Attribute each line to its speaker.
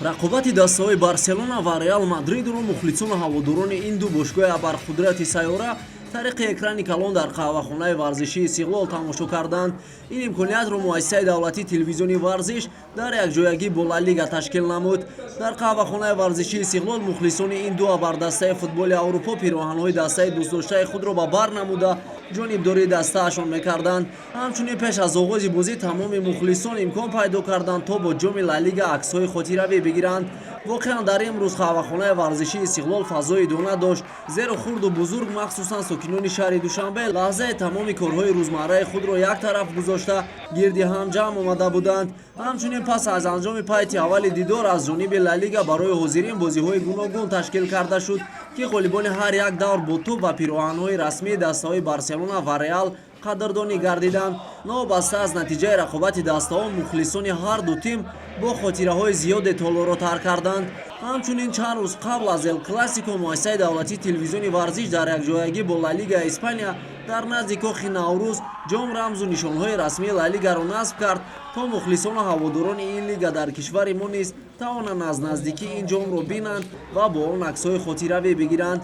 Speaker 1: рақобати дастаҳои барселона ва реал мадридро мухлисону ҳаводорони ин ду бошгоҳи абарқудрати сайёра тариқи экрани калон дар қаҳвахонаи варзишии Истиқлол тамошо карданд. Ин имкониятро муассисаи давлатии телевизиони варзиш дар якҷоягӣ бо Ла Лига ташкил намуд. Дар қаҳвахонаи варзишии Истиқлол мухлисони ин ду абардастаи футболи Аврупо пироҳанҳои дастаи дӯстдоштаи худро ба бар намуда ҷонибдории дастаашон мекарданд. Ҳамчунин пеш аз оғози бозӣ тамоми мухлисон имкон пайдо карданд то бо ҷоми Ла Лига аксҳои хотиравӣ бигиранд. воқеан дар имрӯз қаҳвахонаи варзишии Истиқлол фазои дона дошт, зеро хурду бузург махсусан сокинони шаҳри Душанбе лаҳзаи тамоми корҳои рӯзмарраи худро як тараф гузошта гирди ҳам ҷамъ омада буданд. ҳамчунин пас аз анҷоми пайти аввали дидор аз ҷониби Ла Лига барои ҳозирин бозиҳои гуногун ташкил карда шуд, ки ғолибони ҳар як давр бо тӯб ва пироҳанҳои расмии дастаҳои Барселона ва Реал қадрдонӣ гардиданд. Новобаста аз натиҷаи рақобати дастаҳо мухлисони ҳар ду тим бо хотираҳои зиёде толоро тар карданд. ҳамчунин чанд рӯз қабл аз Эл Классико муассисаи давлатии телевизиони варзиш дар якҷоягӣ бо Ла Лигаи Испания дар назди кохи Наврӯз ҷом рамзу нишонҳои расмии Ла Лигаро насб кард, то мухлисону ҳаводорони ин лига дар кишвари мо низ тавонанд аз наздикӣ ин ҷомро бинанд ва бо он аксҳои хотиравӣ бигиранд.